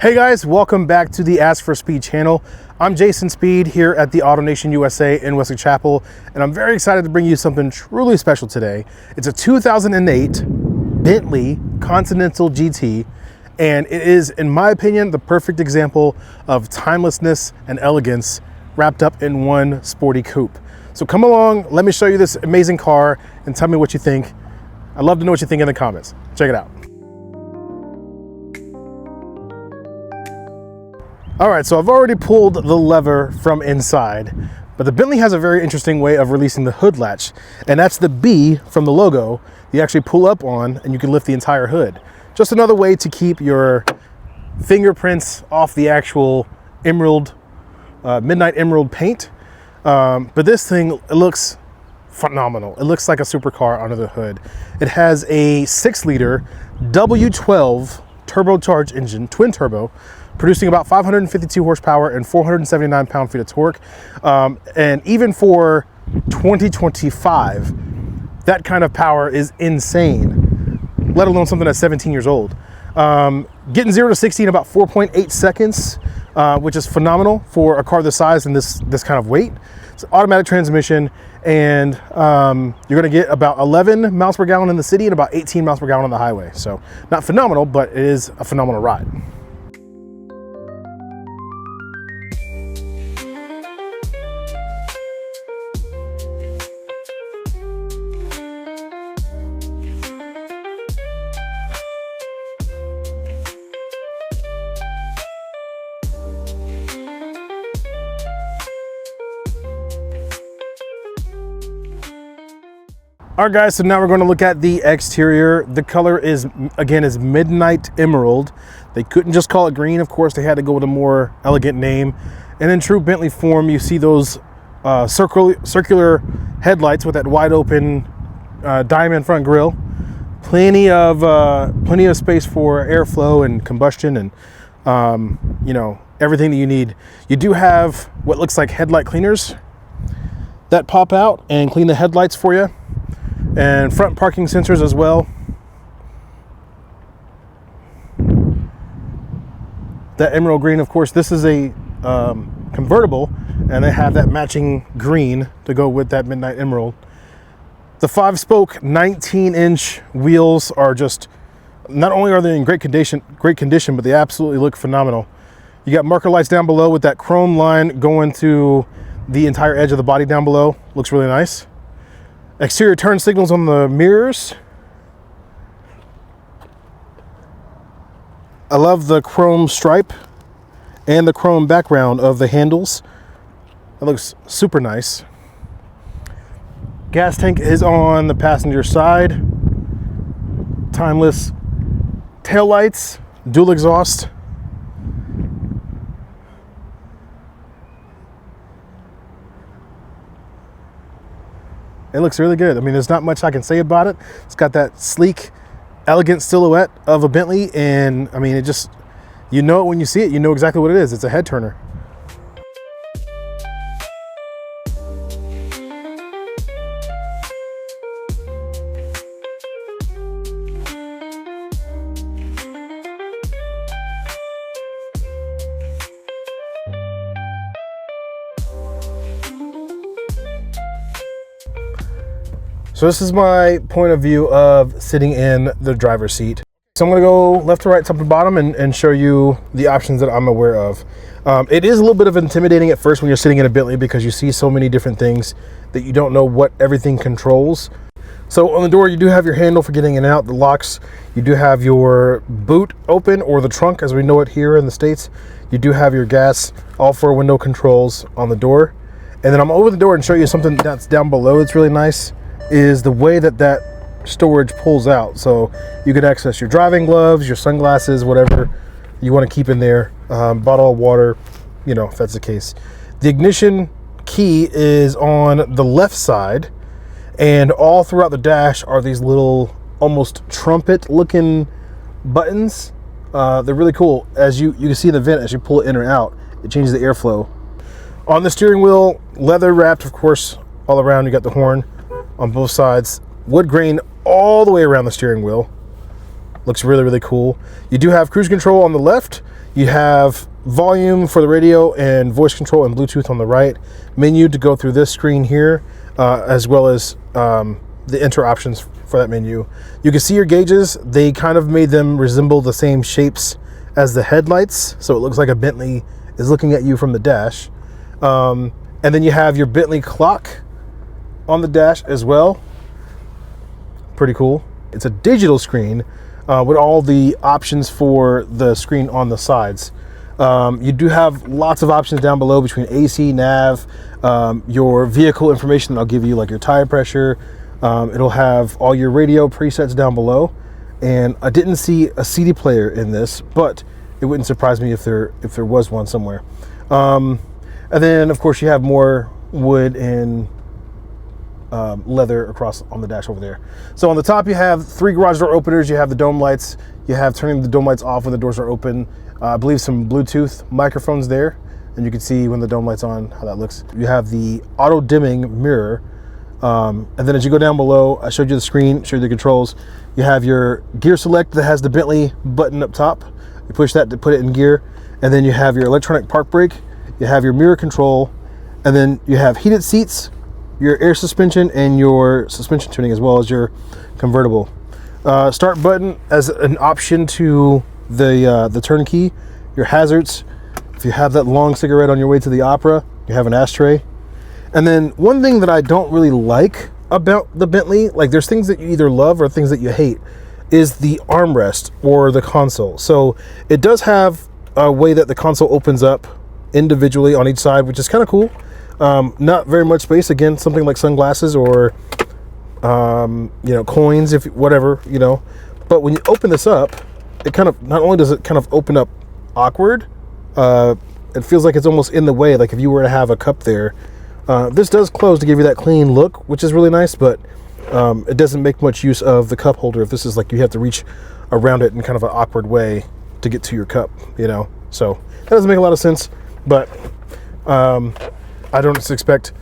Hey guys, welcome back to the askforSpeed channel. I'm Jason Speed here at the AutoNation USA in Wesley Chapel, and I'm very excited to bring you something truly special today. It's a 2008 Bentley Continental GT, and it is, in my opinion, the perfect example of timelessness and elegance wrapped up in one sporty coupe. So come along, let me show you this amazing car and tell me what you think. I'd love to know what you think in the comments. Check it out. All right, so I've already pulled the lever from inside, but the Bentley has a very interesting way of releasing the hood latch, and that's the B from the logo you actually pull up on and you can lift the entire hood. Just another way to keep your fingerprints off the actual emerald, midnight emerald paint. But this thing, it looks phenomenal. It looks like a supercar under the hood. It has a 6-liter W12 turbocharged engine, twin turbo, producing about 552 horsepower and 479 pound-feet of torque. And even for 2025, that kind of power is insane, let alone something that's 17 years old. Getting 0 to 60 in about 4.8 seconds, which is phenomenal for a car this size and this kind of weight. It's automatic transmission, and you're gonna get about 11 miles per gallon in the city and about 18 miles per gallon on the highway. So not phenomenal, but it is a phenomenal ride. All right guys, so now we're going to look at the exterior. The color is, again, is Midnight Emerald. They couldn't just call it green. Of course, they had to go with a more elegant name. And in true Bentley form, you see those circular headlights with that wide open diamond front grille. Plenty of space for airflow and combustion and you know, everything that you need. You do have what looks like headlight cleaners that pop out and clean the headlights for you, and front parking sensors as well. That emerald green, of course, this is a convertible, and they have that matching green to go with that midnight emerald. The 5-spoke 19-inch wheels are just, not only are they in great condition, but they absolutely look phenomenal. You got marker lights down below with that chrome line going to the entire edge of the body down below. Looks really nice. Exterior turn signals on the mirrors. I love the chrome stripe and the chrome background of the handles. That looks super nice. Gas tank is on the passenger side. Timeless taillights, dual exhaust. It looks really good. I mean, there's not much I can say about it. It's got that sleek, elegant silhouette of a Bentley, and I mean, it just, you know it when you see it. You know exactly what it is. It's a head turner. So this is my point of view of sitting in the driver's seat. So I'm gonna go left to right, top to bottom, and show you the options that I'm aware of. It is a little bit of intimidating at first when you're sitting in a Bentley because you see so many different things that you don't know what everything controls. So on the door, you do have your handle for getting in and out, the locks. You do have your boot open, or the trunk as we know it here in the States. You do have your gas, all 4 window controls on the door. And then I'm over the door and show you something that's down below that's really nice, is the way that storage pulls out. So you can access your driving gloves, your sunglasses, whatever you want to keep in there, bottle of water, you know, if that's the case. The ignition key is on the left side, and all throughout the dash are these little almost trumpet looking buttons. They're really cool. As you can see the vent as you pull it in or out, it changes the airflow. On the steering wheel, leather wrapped, of course, all around. You got the horn on both sides, wood grain all the way around the steering wheel. Looks really, really cool. You do have cruise control on the left. You have volume for the radio and voice control and Bluetooth on the right. Menu to go through this screen here, as well as the enter options for that menu. You can see your gauges. They kind of made them resemble the same shapes as the headlights, so it looks like a Bentley is looking at you from the dash. And then you have your Bentley clock on the dash as well. Pretty cool. It's a digital screen with all the options for the screen on the sides. You do have lots of options down below between AC, nav, your vehicle information that I'll give you, like your tire pressure. It'll have all your radio presets down below. And I didn't see a CD player in this, but it wouldn't surprise me if there was one somewhere. And then of course you have more wood and leather across on the dash over there. So on the top you have 3 garage door openers. You have the dome lights. You have turning the dome lights off when the doors are open. I believe some Bluetooth microphones there, and you can see when the dome light's on how that looks. You have the auto dimming mirror. And then as you go down below, I showed you the screen, showed you the controls. You have your gear select that has the Bentley button up top. You push that to put it in gear. And then you have your electronic park brake. You have your mirror control. And then you have heated seats, your air suspension, and your suspension tuning, as well as your convertible. Start button as an option to the turnkey. Your hazards. If you have that long cigarette on your way to the opera, you have an ashtray. And then one thing that I don't really like about the Bentley, like there's things that you either love or things that you hate, is the armrest or the console. So it does have a way that the console opens up individually on each side, which is kind of cool. Not very much space. Again, something like sunglasses or coins, if whatever, But when you open this up, it kind of, not only does it kind of open up awkward, it feels like it's almost in the way. Like if you were to have a cup there. This does close to give you that clean look, which is really nice, but it doesn't make much use of the cup holder if this is like you have to reach around it in kind of an awkward way to get to your cup, So that doesn't make a lot of sense, but I don't expect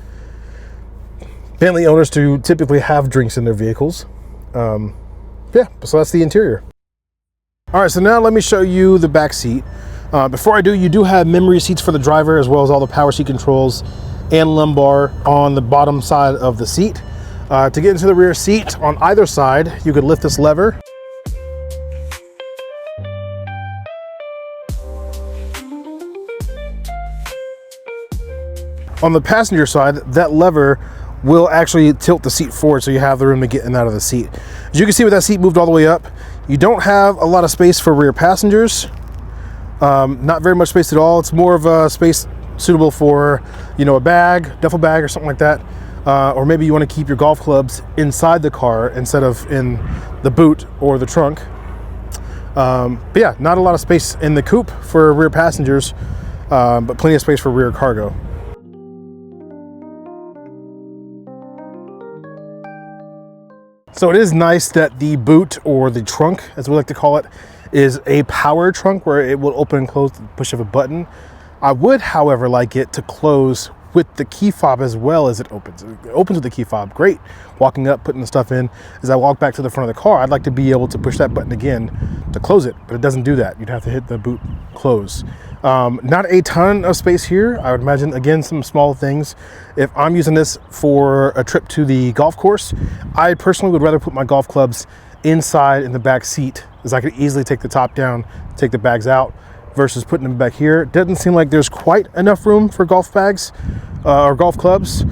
Bentley owners to typically have drinks in their vehicles. Yeah, so that's the interior. All right, so now let me show you the back seat. Before I do, you do have memory seats for the driver, as well as all the power seat controls and lumbar on the bottom side of the seat. To get into the rear seat on either side, you could lift this lever. On the passenger side, that lever will actually tilt the seat forward so you have the room to get in and out of the seat. As you can see with that seat moved all the way up, you don't have a lot of space for rear passengers. Not very much space at all. It's more of a space suitable for, a bag, duffel bag or something like that. Or maybe you want to keep your golf clubs inside the car instead of in the boot or the trunk. But yeah, not a lot of space in the coupe for rear passengers, but plenty of space for rear cargo. So it is nice that the boot, or the trunk as we like to call it, is a power trunk where it will open and close with the push of a button. I would, however, like it to close with the key fob as well as it opens. It opens with the key fob, great. Walking up, putting the stuff in. As I walk back to the front of the car, I'd like to be able to push that button again to close it, but it doesn't do that. You'd have to hit the boot close. Not a ton of space here. I would imagine, again, some small things. If I'm using this for a trip to the golf course, I personally would rather put my golf clubs inside in the back seat, as I could easily take the top down, take the bags out, versus putting them back here. It doesn't seem like there's quite enough room for golf bags or golf clubs.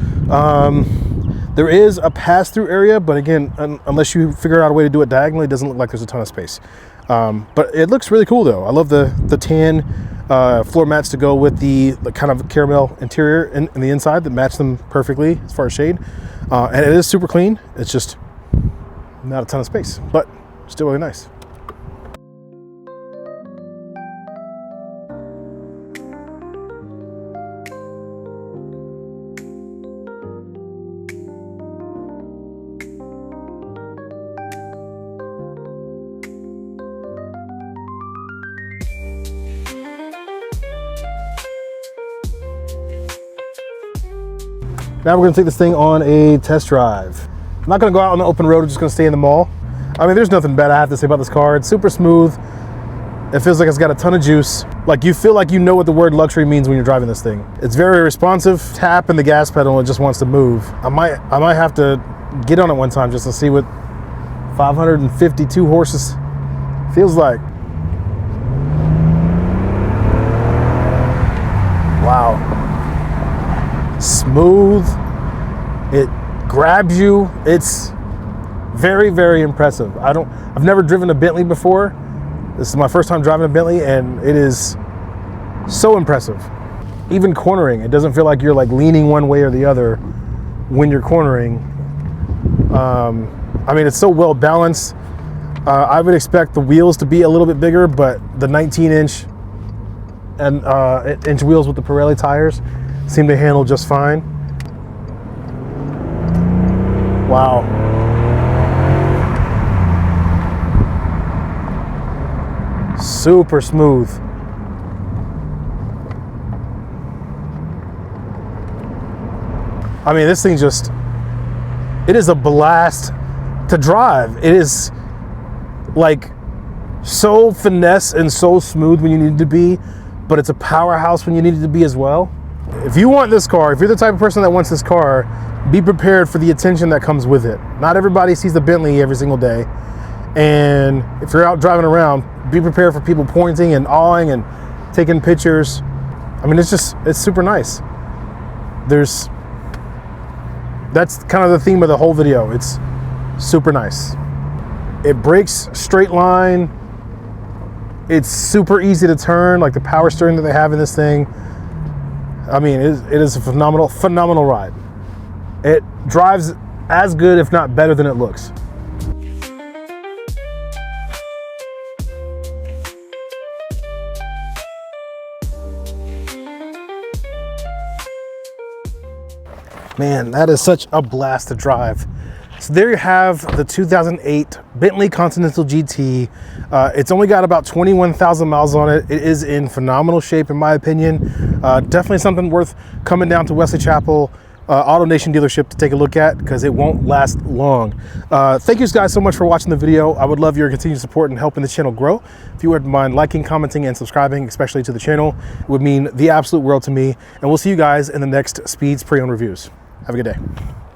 There is a pass-through area, but again, unless you figure out a way to do it diagonally, it doesn't look like there's a ton of space. But it looks really cool though. I love the tan floor mats to go with the kind of caramel interior in the inside that match them perfectly as far as shade. And it is super clean. It's just not a ton of space, but still really nice. Now we're gonna take this thing on a test drive. I'm not gonna go out on the open road, I'm just gonna stay in the mall. I mean, there's nothing bad I have to say about this car. It's super smooth. It feels like it's got a ton of juice. Like you feel like you know what the word luxury means when you're driving this thing. It's very responsive. Tap in the gas pedal and it just wants to move. I might have to get on it one time just to see what 552 horses feels like. Wow. Smooth. It grabs you. It's very, very impressive. I've never driven a Bentley before. This is my first time driving a Bentley, and it is so impressive. Even cornering, it doesn't feel like you're like leaning one way or the other when you're cornering. I mean, it's so well balanced. I would expect the wheels to be a little bit bigger, but the 19-inch and inch wheels with the Pirelli tires seem to handle just fine. Wow. Super smooth. I mean, this thing just, it is a blast to drive. It is like so finesse and so smooth when you need it to be, but it's a powerhouse when you need it to be as well. If you want this car, if you're the type of person that wants this car, be prepared for the attention that comes with it. Not everybody sees the Bentley every single day. And if you're out driving around, be prepared for people pointing and awing and taking pictures. I mean, it's super nice. That's kind of the theme of the whole video. It's super nice. It brakes straight line. It's super easy to turn, like the power steering that they have in this thing. I mean, it is a phenomenal ride. It drives as good, if not better than it looks. Man, that is such a blast to drive. So there you have the 2008 Bentley Continental GT. It's only got about 21,000 miles on it. It is in phenomenal shape, in my opinion. Definitely something worth coming down to Wesley Chapel Auto Nation dealership to take a look at, because it won't last long. Thank you guys so much for watching the video. I would love your continued support and helping the channel grow. If you wouldn't mind liking, commenting, and subscribing, especially to the channel, it would mean the absolute world to me. And we'll see you guys in the next Speeds Pre-Owned Reviews. Have a good day.